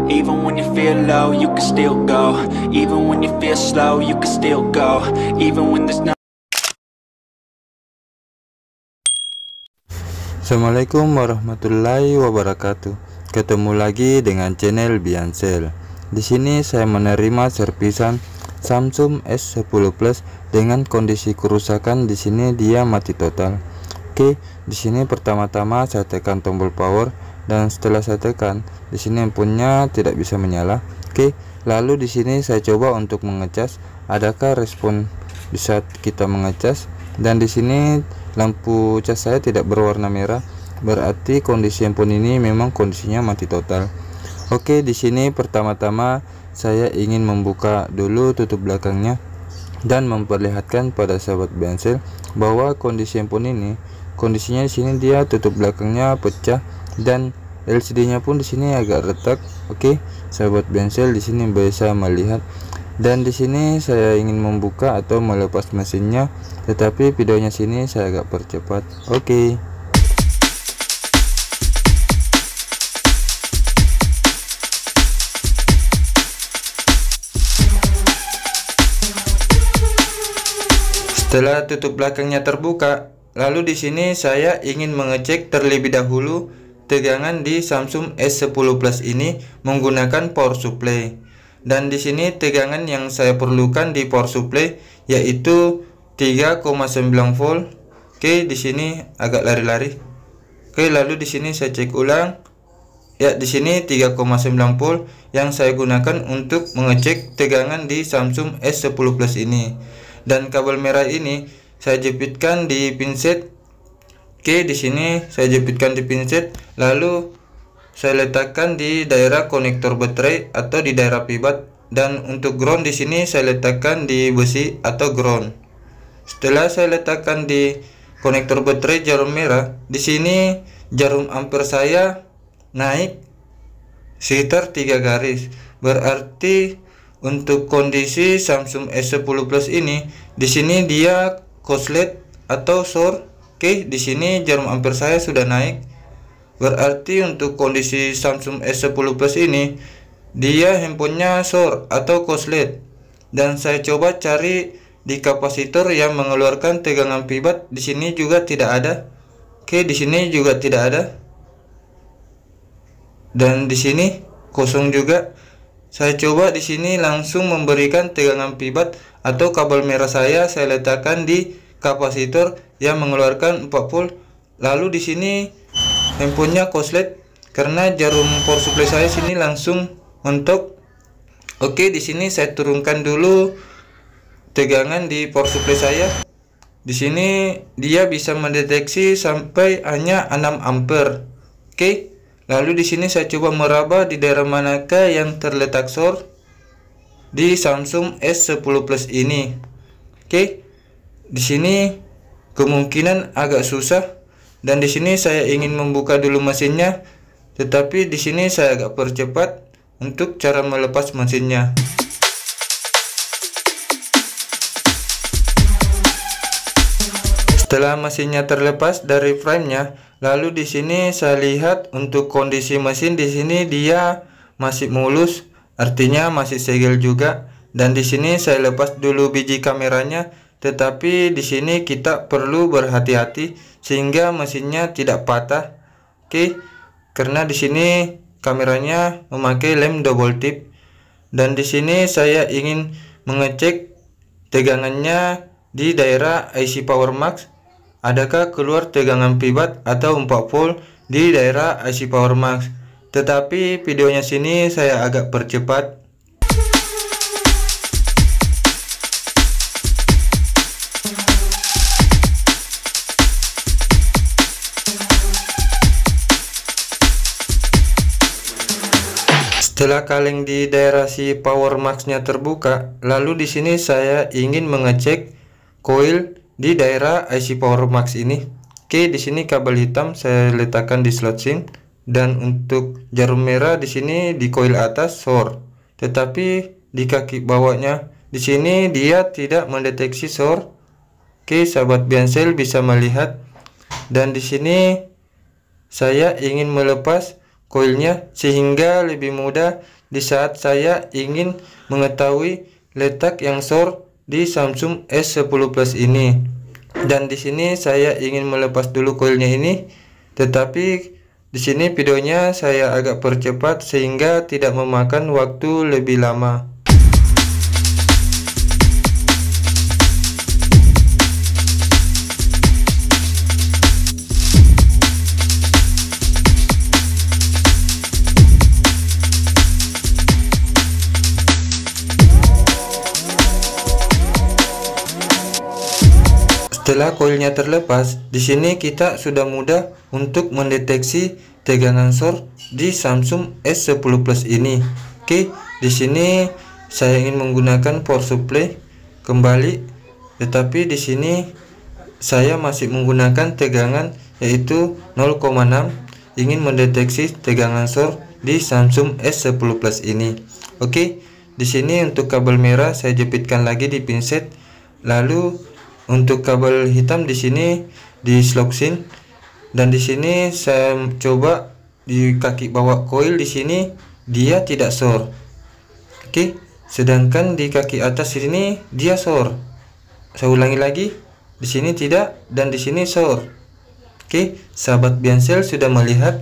Even when you feel low, you can still go. Even when you feel slow, you can still go. Even when there's no. Assalamualaikum warahmatullahi wabarakatuh. Ketemu lagi dengan channel Biansel. Di sini saya menerima servisan Samsung S10 Plus dengan kondisi kerusakan. Di sini dia mati total. Oke, di sini pertama-tama saya tekan tombol power, dan setelah saya tekan, di sini handphonenya tidak bisa menyala. Oke, lalu di sini saya coba untuk mengecas. Adakah respon di saat kita mengecas? Dan di sini lampu cas saya tidak berwarna merah, berarti kondisi handphone ini memang kondisinya mati total. Oke, di sini pertama-tama saya ingin membuka dulu tutup belakangnya dan memperlihatkan pada sahabat Biansel bahwa kondisi handphone ini, kondisinya di sini dia tutup belakangnya pecah dan LCD-nya pun di sini agak retak. Oke, sahabat Biansel di sini bisa melihat. Dan di sini saya ingin membuka atau melepas mesinnya, tetapi videonya sini saya agak percepat. Oke. Setelah tutup belakangnya terbuka, lalu di sini saya ingin mengecek terlebih dahulu tegangan di Samsung S10 Plus ini menggunakan power supply. Dan di sini tegangan yang saya perlukan di power supply yaitu 3,9 volt. Oke, di sini agak lari-lari. Oke, lalu di sini saya cek ulang. Ya, di sini 3,9 volt yang saya gunakan untuk mengecek tegangan di Samsung S10 Plus ini. Dan kabel merah ini saya jepitkan di pinset. Oke, di sini saya jepitkan di pinset, lalu saya letakkan di daerah konektor baterai atau di daerah pivot, dan untuk ground di sini saya letakkan di besi atau ground. Setelah saya letakkan di konektor baterai jarum merah, di sini jarum ampere saya naik sekitar 3 garis. Berarti untuk kondisi Samsung S10 Plus ini, di sini dia korslet atau short. Oke, di sini jarum ampere saya sudah naik. Berarti untuk kondisi Samsung S10 Plus ini dia handphonenya short atau korslet. Dan saya coba cari di kapasitor yang mengeluarkan tegangan pivot, di sini juga tidak ada. Oke, di sini juga tidak ada. Dan di sini kosong juga. Saya coba di sini langsung memberikan tegangan pivot atau kabel merah saya letakkan di kapasitor yang mengeluarkan 4 volt. Lalu di sini handphonenya korslet karena jarum power supply saya sini langsung mentok. Oke, di sini saya turunkan dulu tegangan di power supply saya. Di sini dia bisa mendeteksi sampai hanya 6 ampere. Oke, lalu di sini saya coba meraba di daerah manakah yang terletak short di Samsung S10 Plus ini. Oke, di sini kemungkinan agak susah. Dan di sini saya ingin membuka dulu mesinnya, tetapi di sini saya agak percepat untuk cara melepas mesinnya. Setelah mesinnya terlepas dari frame-nya, lalu di sini saya lihat untuk kondisi mesin di sini dia masih mulus, artinya masih segel juga. Dan di sini saya lepas dulu biji kameranya, tetapi di sini kita perlu berhati-hati sehingga mesinnya tidak patah. Oke, karena di sini kameranya memakai lem double tip. Dan di sini saya ingin mengecek tegangannya di daerah IC Power Max. Adakah keluar tegangan pivot atau 4 volt di daerah IC Power Max? Tetapi videonya sini saya agak percepat. Setelah kaleng di daerah si Power Max-nya terbuka, lalu di sini saya ingin mengecek coil di daerah IC Power Max ini. Oke, di sini kabel hitam saya letakkan di slot SIM, dan untuk jarum merah di sini di coil atas short. Tetapi di kaki bawahnya di sini dia tidak mendeteksi short. Oke, sahabat Biansel bisa melihat. Dan di sini saya ingin melepas koilnya sehingga lebih mudah di saat saya ingin mengetahui letak yang short di Samsung S10 Plus ini. Dan di sini saya ingin melepas dulu koilnya ini, tetapi di sini videonya saya agak percepat sehingga tidak memakan waktu lebih lama. Setelah koilnya terlepas, di sini kita sudah mudah untuk mendeteksi tegangan short di Samsung S10 Plus ini. Oke, di sini saya ingin menggunakan power supply kembali, tetapi di sini saya masih menggunakan tegangan yaitu 0,6, ingin mendeteksi tegangan short di Samsung S10 Plus ini. Oke, di sini untuk kabel merah saya jepitkan lagi di pinset, lalu untuk kabel hitam di sini di slot sin, dan di sini saya coba di kaki bawah koil di sini dia tidak short. Oke, sedangkan di kaki atas sini dia short. Saya ulangi lagi, di sini tidak dan di sini short. Oke, sahabat Biancel sudah melihat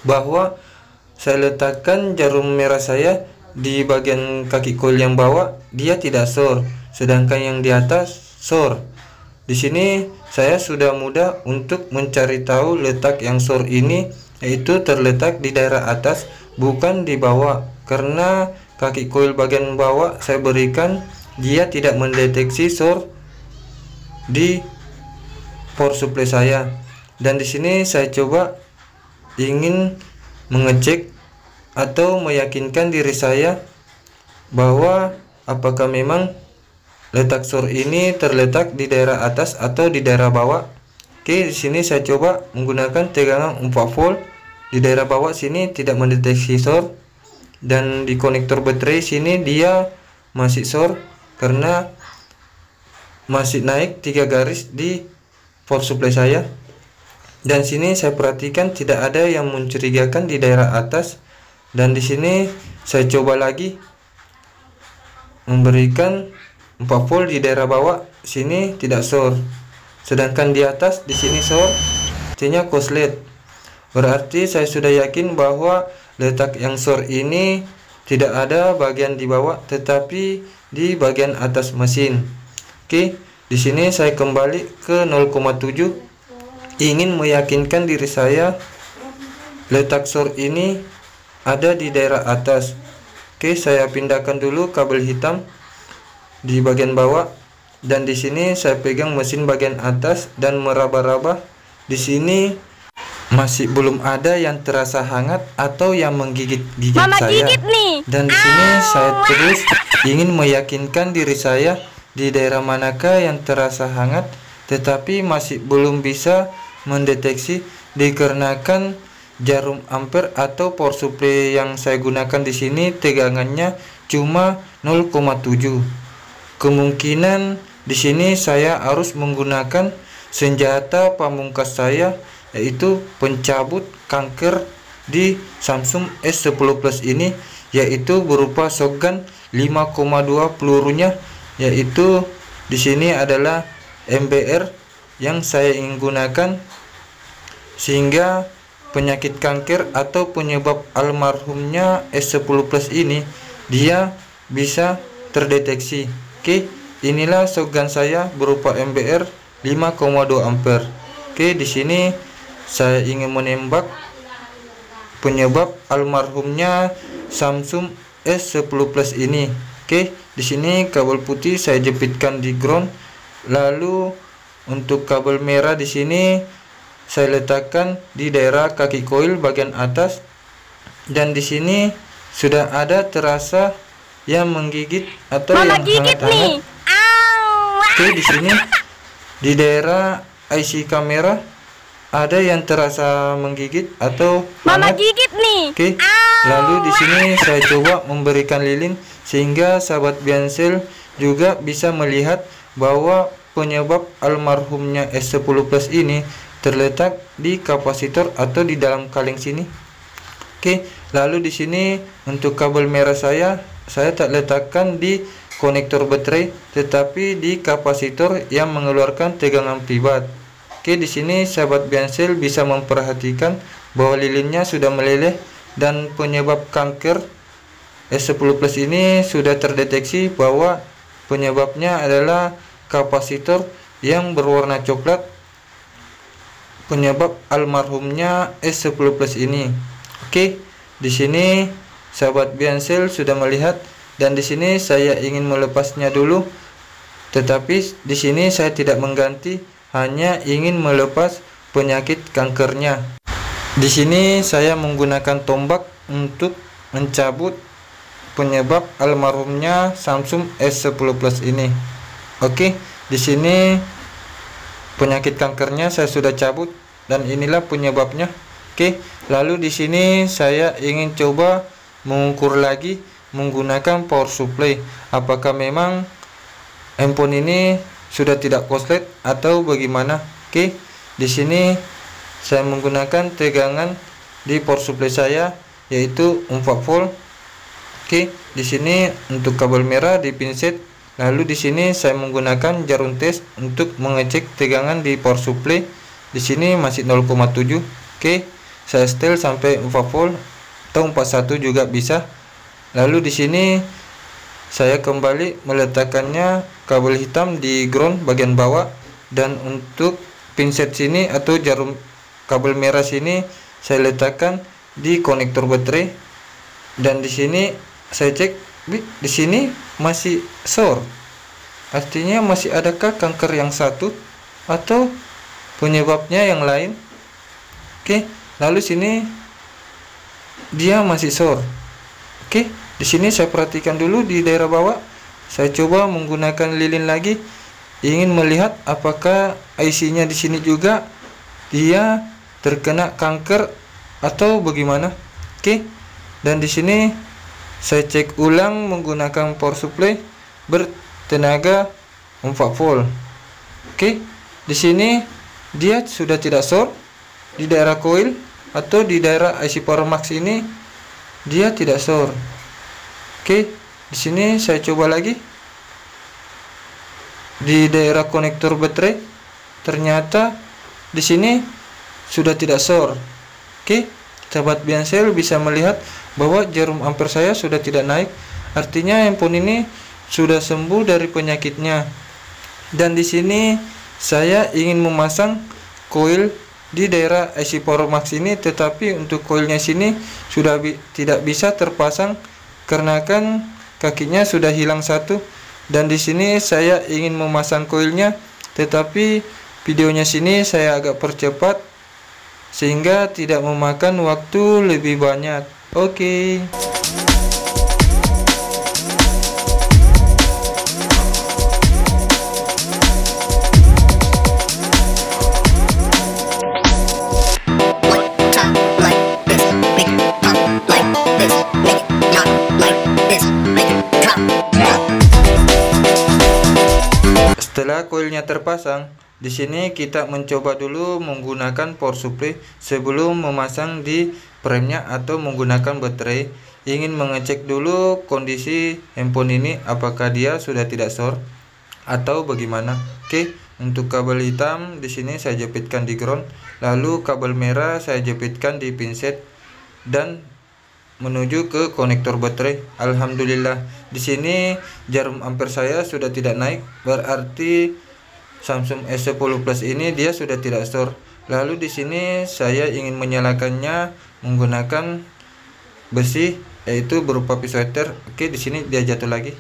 bahwa saya letakkan jarum merah saya di bagian kaki koil yang bawah dia tidak short, sedangkan yang di atas short. Di sini saya sudah mudah untuk mencari tahu letak yang short ini, yaitu terletak di daerah atas bukan di bawah, karena kaki koil bagian bawah saya berikan dia tidak mendeteksi short di power supply saya. Dan di sini saya coba ingin mengecek atau meyakinkan diri saya bahwa apakah memang letak short ini terletak di daerah atas atau di daerah bawah. Oke, di sini saya coba menggunakan tegangan 4 volt. Di daerah bawah sini tidak mendeteksi short, dan di konektor baterai sini dia masih short karena masih naik 3 garis di power supply saya. Dan sini saya perhatikan tidak ada yang mencurigakan di daerah atas, dan di sini saya coba lagi memberikan 4 volt di daerah bawah sini tidak short, sedangkan di atas di sini short, artinya korslet. Berarti saya sudah yakin bahwa letak yang short ini tidak ada bagian di bawah tetapi di bagian atas mesin. Oke, di sini saya kembali ke 0,7, ingin meyakinkan diri saya letak short ini ada di daerah atas. Oke, saya pindahkan dulu kabel hitam di bagian bawah, dan di sini saya pegang mesin bagian atas dan meraba-raba. Di sini masih belum ada yang terasa hangat atau yang menggigit-gigit saya. Dan di sini saya terus ingin meyakinkan diri saya di daerah manakah yang terasa hangat, tetapi masih belum bisa mendeteksi dikarenakan jarum ampere atau power supply yang saya gunakan di sini tegangannya cuma 0,7. Kemungkinan di sini saya harus menggunakan senjata pamungkas saya, yaitu pencabut kanker di Samsung S10 Plus ini, yaitu berupa shotgun 5,2 pelurunya, yaitu di sini adalah MBR yang saya ingin gunakan sehingga penyakit kanker atau penyebab almarhumnya S10 Plus ini dia bisa terdeteksi. Oke, inilah shotgun saya berupa MBR 5,2 ampere. Oke, di sini saya ingin menembak penyebab almarhumnya Samsung S10 Plus ini. Oke, di sini kabel putih saya jepitkan di ground, lalu untuk kabel merah di sini saya letakkan di daerah kaki koil bagian atas, dan di sini sudah ada terasa yang menggigit atau yang hangat-hangat. Oke, di sini di daerah IC kamera ada yang terasa menggigit atau hangat. Oke, lalu di sini saya coba memberikan lilin sehingga sahabat Biancel juga bisa melihat bahwa penyebab almarhumnya S10 Plus ini terletak di kapasitor atau di dalam kaleng sini. Oke, lalu di sini untuk kabel merah saya tak letakkan di konektor baterai, tetapi di kapasitor yang mengeluarkan tegangan privat. Oke, di sini sahabat Biansel bisa memperhatikan bahwa lilinnya sudah meleleh dan penyebab kanker S10 Plus ini sudah terdeteksi bahwa penyebabnya adalah kapasitor yang berwarna coklat, penyebab almarhumnya S10 Plus ini. Oke, di sini sahabat Biansel sudah melihat, dan di sini saya ingin melepasnya dulu. Tetapi di sini saya tidak mengganti, hanya ingin melepas penyakit kankernya. Di sini saya menggunakan tombak untuk mencabut penyebab almarhumnya Samsung S10 Plus ini. Oke, di sini penyakit kankernya saya sudah cabut dan inilah penyebabnya. Oke, lalu di sini saya ingin coba mengukur lagi menggunakan power supply. Apakah memang handphone ini sudah tidak korslet atau bagaimana? Oke, di sini saya menggunakan tegangan di power supply saya yaitu 4 volt. Oke, di sini untuk kabel merah di pinset. Lalu di sini saya menggunakan jarum tes untuk mengecek tegangan di power supply. Di sini masih 0,7. Oke, saya setel sampai 4 volt atau 41 juga bisa. Lalu di sini saya kembali meletakkannya kabel hitam di ground bagian bawah, dan untuk pinset sini atau jarum kabel merah sini saya letakkan di konektor baterai. Dan di sini saya cek, di sini masih short. Artinya masih adakah kanker yang satu atau penyebabnya yang lain? Oke, lalu sini dia masih short. Oke, di sini saya perhatikan dulu di daerah bawah. Saya coba menggunakan lilin lagi, ingin melihat apakah IC-nya di sini juga dia terkena kanker atau bagaimana. Oke, dan di sini saya cek ulang menggunakan power supply bertenaga 4 volt. Oke, di sini dia sudah tidak short di daerah coil atau di daerah IC Power Max ini dia tidak short. Oke, di sini saya coba lagi di daerah konektor baterai, ternyata di sini sudah tidak short. Oke, sahabat Biansel bisa melihat bahwa jarum ampere saya sudah tidak naik, artinya handphone ini sudah sembuh dari penyakitnya. Dan di sini saya ingin memasang coil di daerah IC Power Max ini, tetapi untuk coilnya sini sudah tidak bisa terpasang karena kan kakinya sudah hilang satu. Dan di sini saya ingin memasang coilnya, tetapi videonya sini saya agak percepat sehingga tidak memakan waktu lebih banyak. Oke. Setelah koilnya terpasang, di sini kita mencoba dulu menggunakan power supply sebelum memasang di frame-nya atau menggunakan baterai. Ingin mengecek dulu kondisi handphone ini apakah dia sudah tidak short atau bagaimana. Oke, untuk kabel hitam di sini saya jepitkan di ground, lalu kabel merah saya jepitkan di pinset dan menuju ke konektor baterai. Alhamdulillah, di sini jarum ampere saya sudah tidak naik, berarti Samsung S10 Plus ini dia sudah tidak short. Lalu di sini saya ingin menyalakannya menggunakan besi, yaitu berupa pisau heater. Oke, di sini dia jatuh lagi.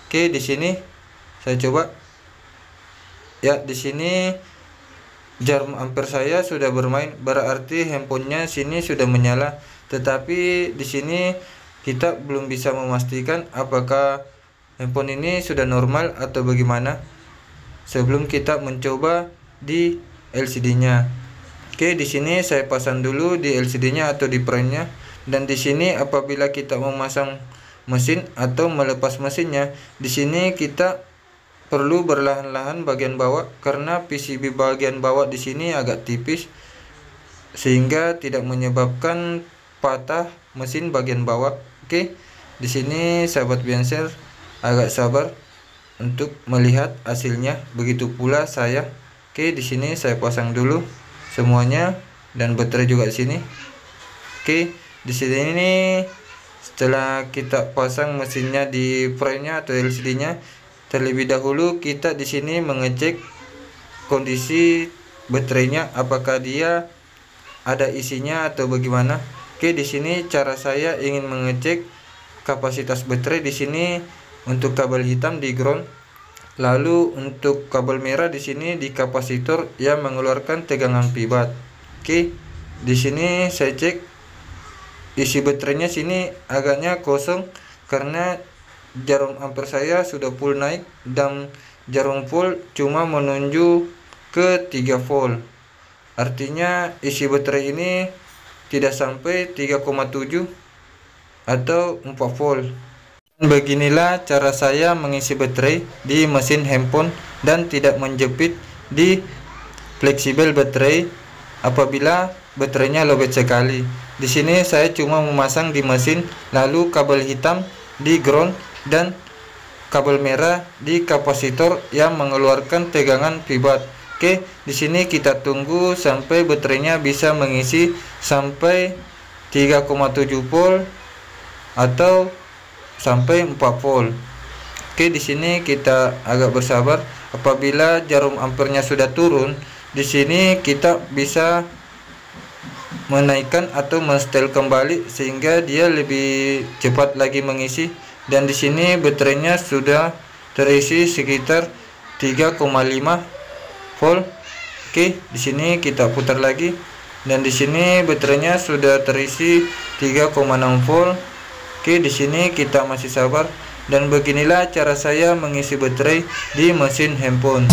Oke, di sini saya coba. Ya, di sini jarum ampere saya sudah bermain, berarti handphonenya sini sudah menyala. Tetapi di sini kita belum bisa memastikan apakah handphone ini sudah normal atau bagaimana sebelum kita mencoba di LCD-nya. Oke, di sini saya pasang dulu di LCD-nya atau di frame-nya. Dan di sini apabila kita memasang mesin atau melepas mesinnya, di sini kita perlu berlahan-lahan bagian bawah karena PCB bagian bawah di sini agak tipis sehingga tidak menyebabkan patah mesin bagian bawah. Oke, di sini sahabat Bianser agak sabar untuk melihat hasilnya. Begitu pula saya. Oke, di sini saya pasang dulu semuanya dan baterai juga di sini. Oke, di sini setelah kita pasang mesinnya di frame-nya atau LCD-nya, terlebih dahulu kita di sini mengecek kondisi baterainya, apakah dia ada isinya atau bagaimana. Oke, di sini cara saya ingin mengecek kapasitas baterai. Di sini untuk kabel hitam di ground, lalu untuk kabel merah di sini di kapasitor yang mengeluarkan tegangan pibat. Oke, di sini saya cek isi baterainya sini agaknya kosong karena jarum ampere saya sudah full naik dan jarum full cuma menuju ke 3 volt. Artinya isi baterai ini tidak sampai 3,7 atau 4 volt. Beginilah cara saya mengisi baterai di mesin handphone dan tidak menjepit di fleksibel baterai apabila baterainya lowbat sekali. Di sini saya cuma memasang di mesin, lalu kabel hitam di ground dan kabel merah di kapasitor yang mengeluarkan tegangan pibat. Oke, di sini kita tunggu sampai baterainya bisa mengisi sampai 3,7 volt atau sampai 4 volt. Oke, di sini kita agak bersabar. Apabila jarum ampernya sudah turun, di sini kita bisa menaikkan atau mensetel kembali sehingga dia lebih cepat lagi mengisi. Dan di sini baterainya sudah terisi sekitar 3,5 volt. Oke, di sini kita putar lagi dan di sini baterainya sudah terisi 3,6 volt. Oke, di sini kita masih sabar dan beginilah cara saya mengisi baterai di mesin handphone.